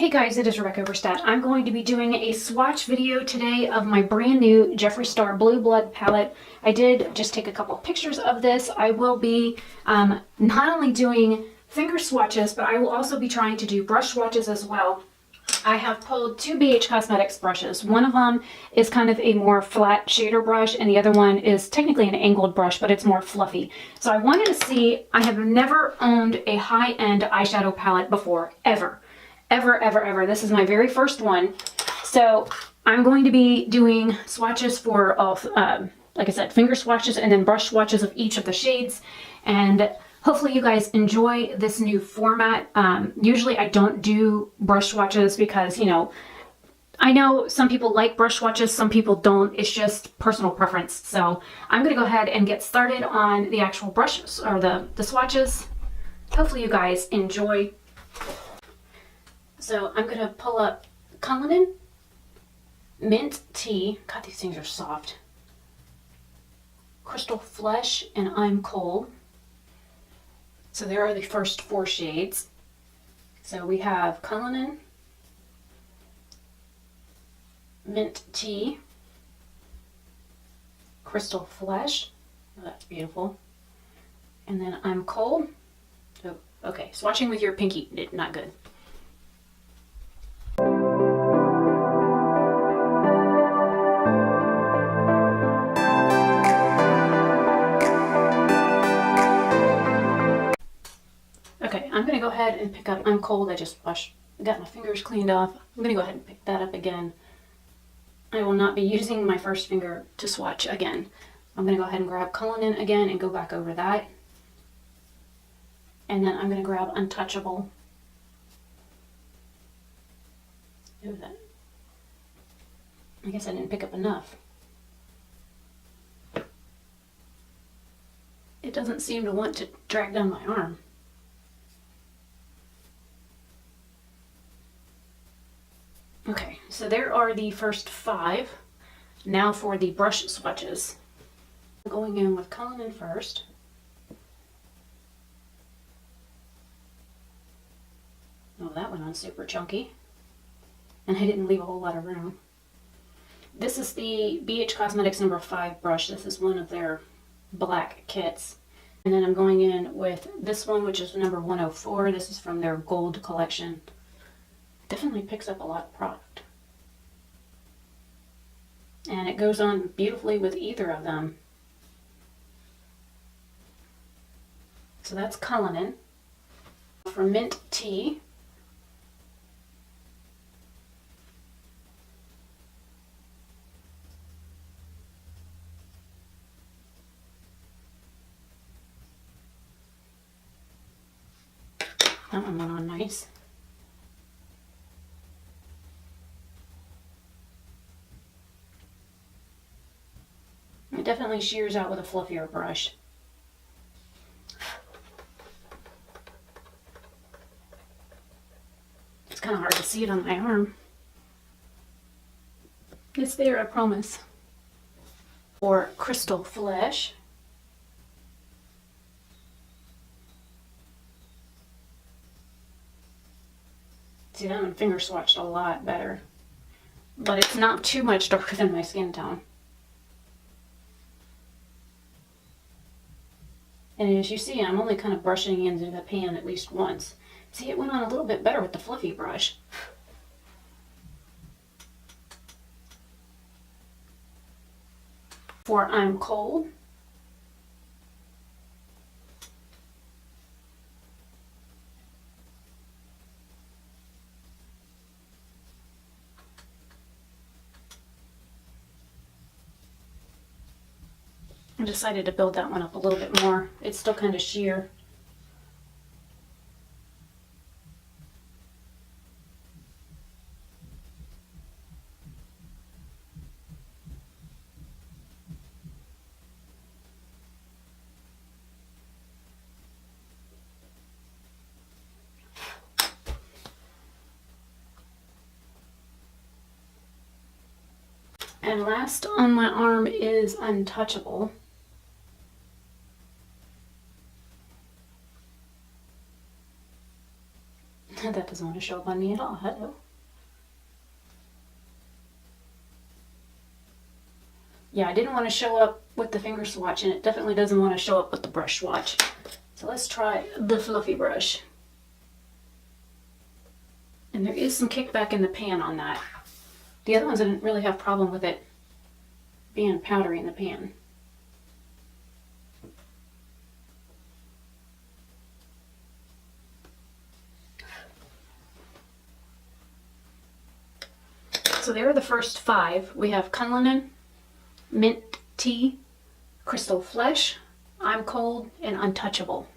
Hey guys, it is Rebecca Oberstadt. I'm going to be doing a swatch video today of my brand new Jeffree Star Blue Blood palette. I did just take a couple of pictures of this. I will be not only doing finger swatches, but I will also be trying to do brush swatches as well. I have pulled two BH Cosmetics brushes. One of them is kind of a more flat shader brush, and the other one is technically an angled brush, but it's more fluffy. So I wanted to see, I have never owned a high-end eyeshadow palette before, ever. Ever. This is my very first one. So I'm going to be doing swatches for, like I said, finger swatches and then brush swatches of each of the shades. And hopefully you guys enjoy this new format. Usually I don't do brush swatches because, you know, I know some people like brush swatches, some people don't. It's just personal preference. So I'm going to go ahead and get started on the actual brushes or the swatches. Hopefully you guys enjoy. So I'm going to pull up Cullinan, Mint Tea, God, these things are soft, Crystal Flesh, and I'm Cold. So there are the first four shades. So we have Cullinan, Mint Tea, Crystal Flesh, oh, that's beautiful, and then I'm Cold. Oh, okay, swatching with your pinky, not good. I'm going to go ahead and pick up I'm Cold. I just got my fingers cleaned off. I'm going to go ahead and pick that up again. I will not be using my first finger to swatch again. I'm going to go ahead and grab Cullinan again and go back over that. And then I'm going to grab Untouchable. Ooh, that. I guess I didn't pick up enough. It doesn't seem to want to drag down my arm. Okay, so there are the first five. Now for the brush swatches. Going in with Cullinan first. Oh, that went on super chunky. And I didn't leave a whole lot of room. This is the BH Cosmetics number 5 brush. This is one of their black kits. And then I'm going in with this one, which is number 104. This is from their gold collection. Definitely picks up a lot of product. And it goes on beautifully with either of them. So that's Cullinan. For Mint Tea, that one went on nice. It definitely shears out with a fluffier brush. It's kind of hard to see it on my arm. It's there, I promise. For Crystal Flesh. See, that one finger swatched a lot better. But it's not too much darker than my skin tone. And as you see, I'm only kind of brushing into the pan at least once. See, it went on a little bit better with the fluffy brush. For I'm Cold. I decided to build that one up a little bit more. It's still kind of sheer. And last on my arm is Untouchable. That doesn't doesn't want to show up on me at all. Hello. Yeah, I didn't want to show up with the finger swatch, and it definitely doesn't want to show up with the brush swatch. So let's try the fluffy brush. And there is some kickback in the pan on that. The other ones I didn't really have a problem with it being powdery in the pan. So there are the first 5. We have Cullinan, Mint Tea, Crystal Flesh, I'm Cold, and Untouchable.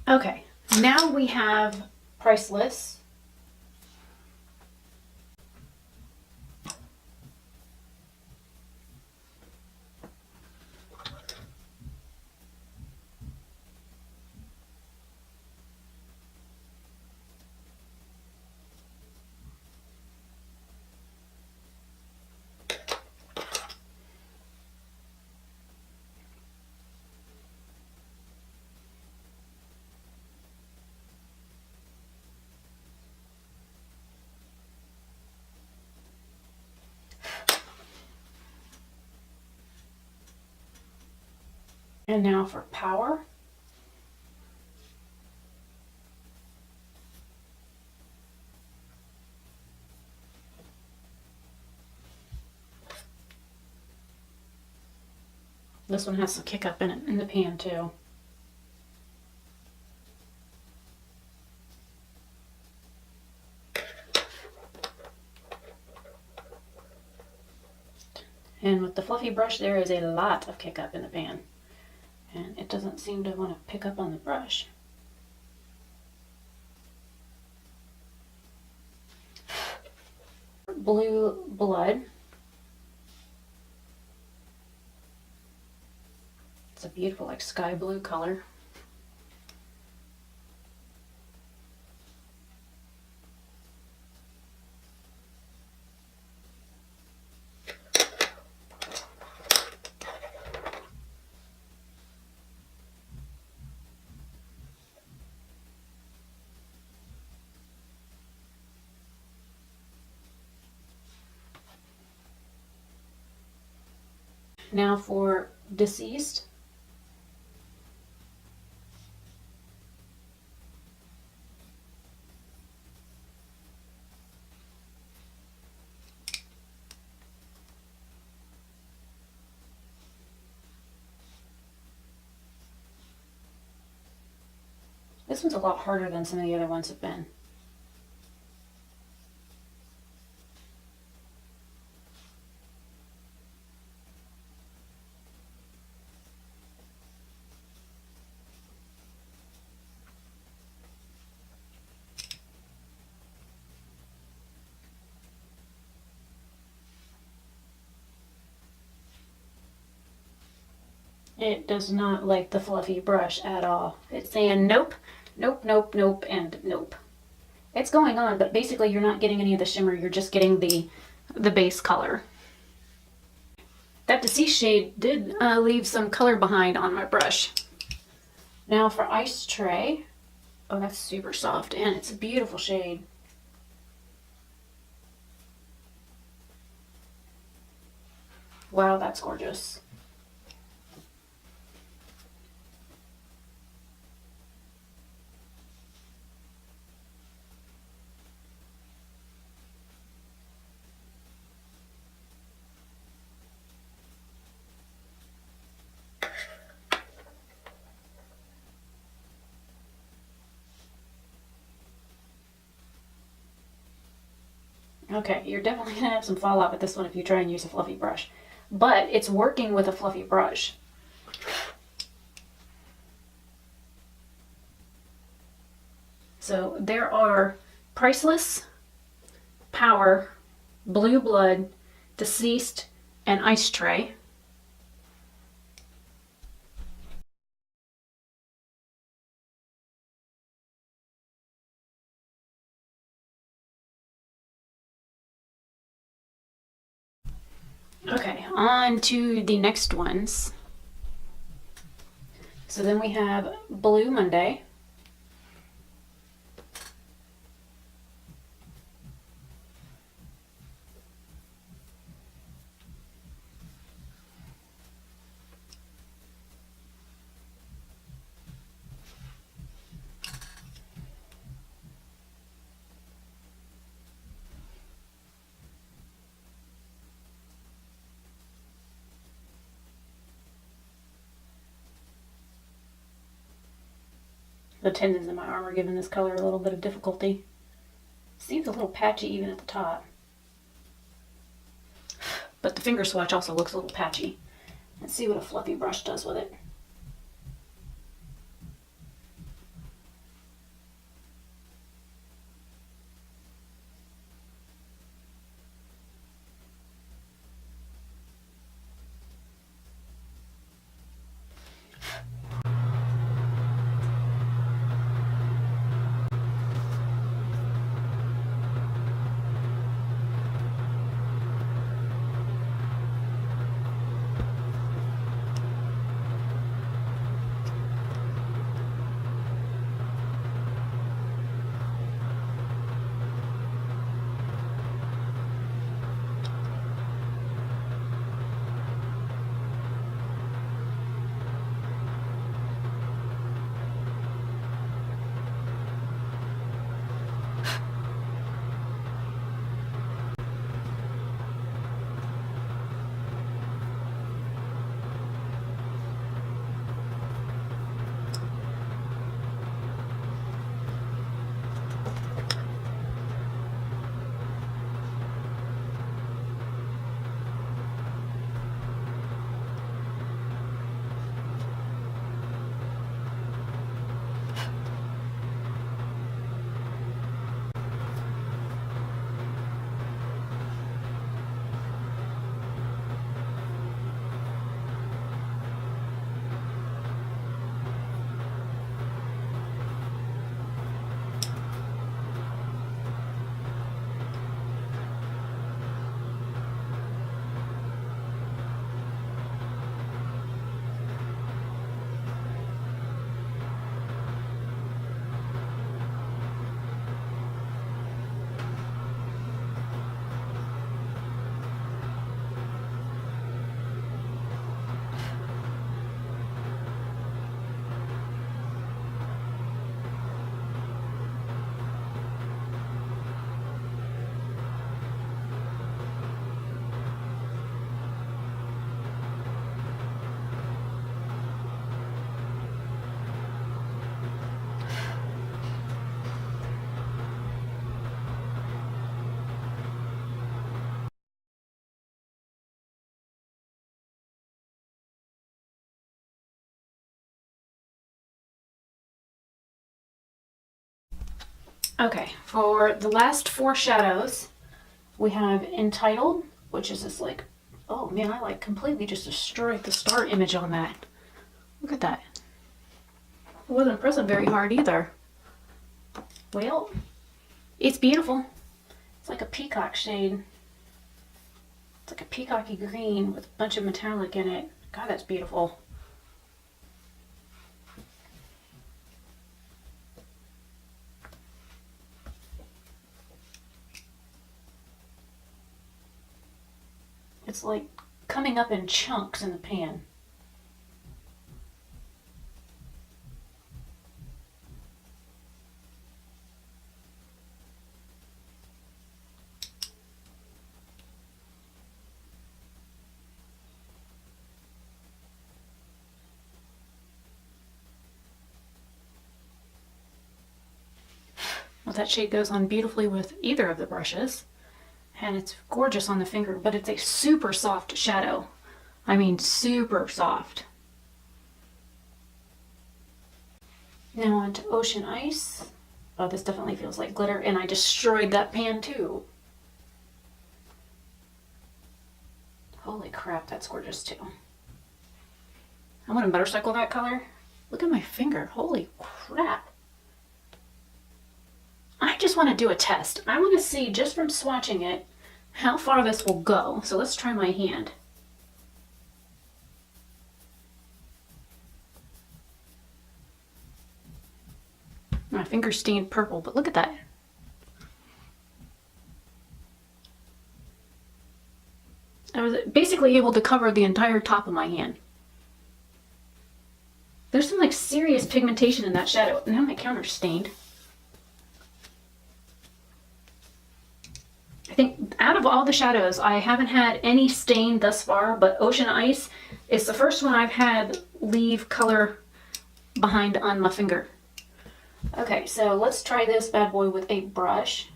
Okay, now we have Priceless. And now for Power. This one has some kick up in it in the pan too. And with the fluffy brush, there is a lot of kick up in the pan. And it doesn't seem to want to pick up on the brush. Blue Blood. It's a beautiful, like, sky blue color. Now for Deceased. This one's a lot harder than some of the other ones have been. It does not like the fluffy brush at all. It's saying nope, nope, nope, nope, and nope. It's going on, but basically you're not getting any of the shimmer, you're just getting the base color. That Deceased shade did leave some color behind on my brush. Now for Ice Tray. Oh, that's super soft, and it's a beautiful shade. Wow, that's gorgeous. Okay, you're definitely going to have some fallout with this one if you try and use a fluffy brush. But it's working with a fluffy brush. So there are Priceless, Power, Blue Blood, Deceased, and Ice Tray. Okay, on to the next ones. So then we have Blue Monday. The tendons in my arm are giving this color a little bit of difficulty. Seems a little patchy even at the top. But the finger swatch also looks a little patchy. Let's see what a fluffy brush does with it. Okay, for the last four shadows, we have Entitled, which is this like, oh man, I like completely just destroyed the star image on that. Look at that. It wasn't pressing very hard either. Well, it's beautiful. It's like a peacock shade. It's like a peacocky green with a bunch of metallic in it. God, that's beautiful. It's like coming up in chunks in the pan. Well, that shade goes on beautifully with either of the brushes. And it's gorgeous on the finger, but it's a super soft shadow. I mean, super soft. Now on to Ocean Ice. Oh, this definitely feels like glitter, and I destroyed that pan too. Holy crap, that's gorgeous too. I want to motorcycle that color. Look at my finger. Holy crap. I just want to do a test. I want to see, just from swatching it, how far this will go. So let's try my hand. My finger's stained purple, but look at that. I was basically able to cover the entire top of my hand. There's some like serious pigmentation in that shadow. Now my counter's stained. I think out of all the shadows, I haven't had any stain thus far, but Ocean Ice is the first one I've had leave color behind on my finger. Okay, so let's try this bad boy with a brush.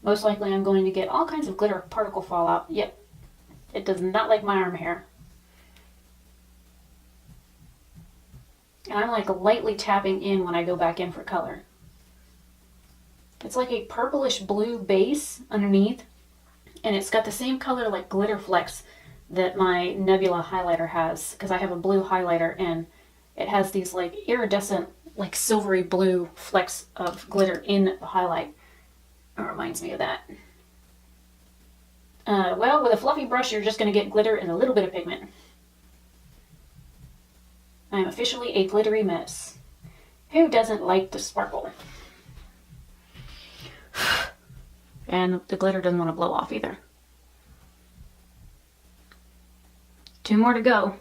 Most likely I'm going to get all kinds of glitter particle fallout. Yep, it does not like my arm hair. And I'm like lightly tapping in when I go back in for color. It's like a purplish blue base underneath, and it's got the same color like glitter flecks that my Nebula highlighter has, because I have a blue highlighter and it has these like iridescent like silvery blue flecks of glitter in the highlight. It reminds me of that. Well, with a fluffy brush, you're just going to get glitter and a little bit of pigment. I am officially a glittery mess. Who doesn't like to sparkle? And the glitter doesn't want to blow off either. 2 more to go.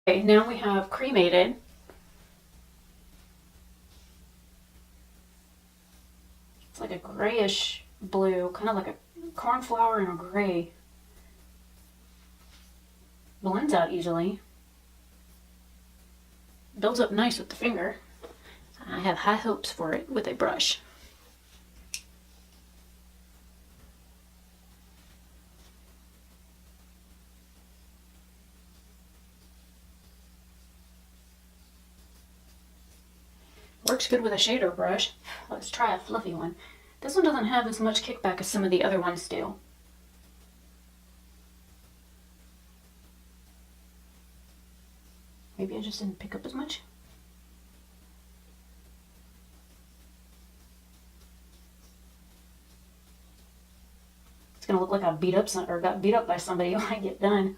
Okay, now we have cremated. It's like a grayish blue, kind of like a cornflower and a gray. Blends out easily. Builds up nice with the finger. I have high hopes for it with a brush. Works good with a shader brush. Let's try a fluffy one. This one doesn't have as much kickback as some of the other ones do. Maybe I just didn't pick up as much. It's gonna look like I beat up or got beat up by somebody when I get done.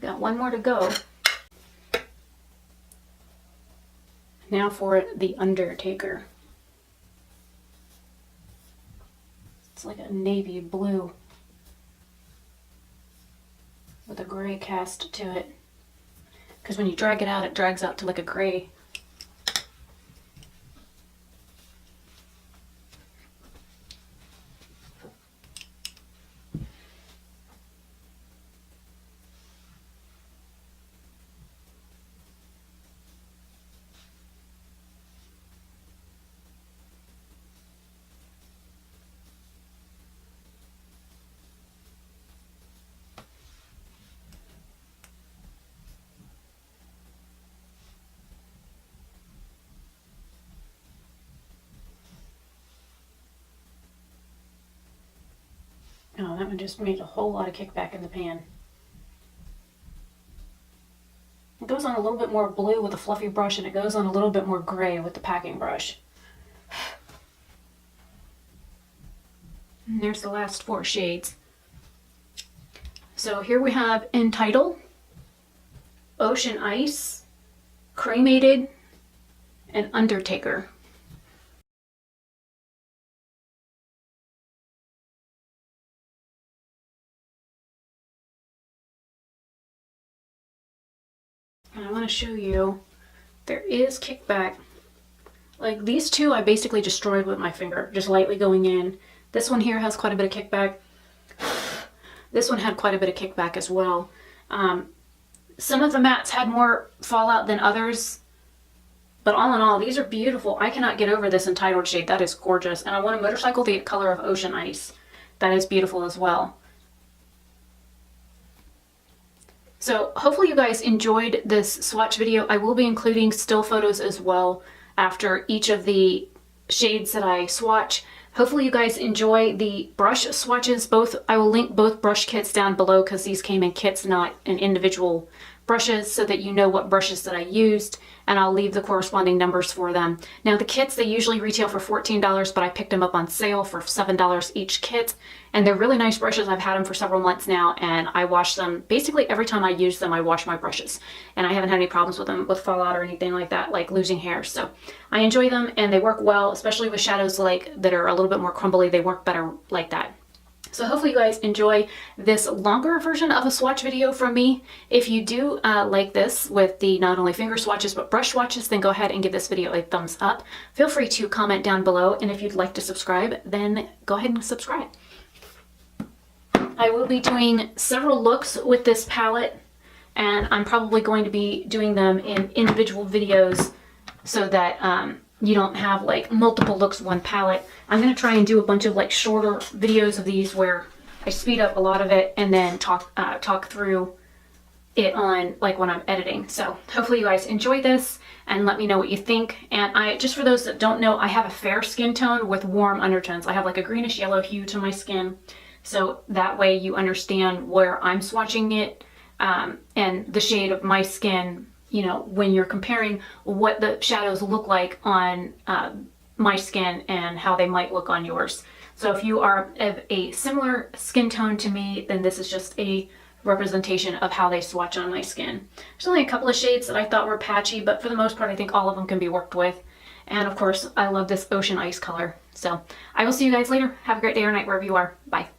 Got 1 more to go. Now for the Undertaker. It's like a navy blue with a gray cast to it. Because when you drag it out, it drags out to like a gray. Oh, that one just made a whole lot of kickback in the pan. It goes on a little bit more blue with a fluffy brush, and it goes on a little bit more gray with the packing brush. And there's the last 4 shades. So here we have Untitled, Ocean Ice, Cremated, and Undertaker. And I want to show you, there is kickback. Like these 2 I basically destroyed with my finger, just lightly going in. This one here has quite a bit of kickback. This one had quite a bit of kickback as well. Some of the mattes had more fallout than others, but all in all, these are beautiful. I cannot get over this Untitled shade. That is gorgeous. And I want a motorcycle the color of Ocean Ice. That is beautiful as well. So hopefully you guys enjoyed this swatch video. I will be including still photos as well after each of the shades that I swatch. Hopefully you guys enjoy the brush swatches. I will link both brush kits down below because these came in kits, not in individual brushes, so that you know what brushes that I used, and I'll leave the corresponding numbers for them. Now the kits, they usually retail for $14, but I picked them up on sale for $7 each kit, and they're really nice brushes. I've had them for several months now, and I wash them basically every time I use them. I wash my brushes, and I haven't had any problems with them with fallout or anything like that, like losing hair. So I enjoy them, and they work well, especially with shadows like that are a little bit more crumbly. They work better like that. So hopefully you guys enjoy this longer version of a swatch video from me. If you do like this with the not only finger swatches but brush swatches, then go ahead and give this video a thumbs up. Feel free to comment down below, and if you'd like to subscribe, then go ahead and subscribe. I will be doing several looks with this palette, and I'm probably going to be doing them in individual videos so that you don't have like multiple looks one palette. I'm going to try and do a bunch of like shorter videos of these where I speed up a lot of it and then talk through it on like when I'm editing. So hopefully you guys enjoy this and let me know what you think. And just for those that don't know, I have a fair skin tone with warm undertones. I have like a greenish yellow hue to my skin. So that way you understand where I'm swatching it and the shade of my skin, you know, when you're comparing what the shadows look like on my skin and how they might look on yours. So if you are of a similar skin tone to me, then this is just a representation of how they swatch on my skin. There's only a couple of shades that I thought were patchy, but for the most part, I think all of them can be worked with. And of course, I love this Ocean Ice color. So I will see you guys later. Have a great day or night wherever you are. Bye.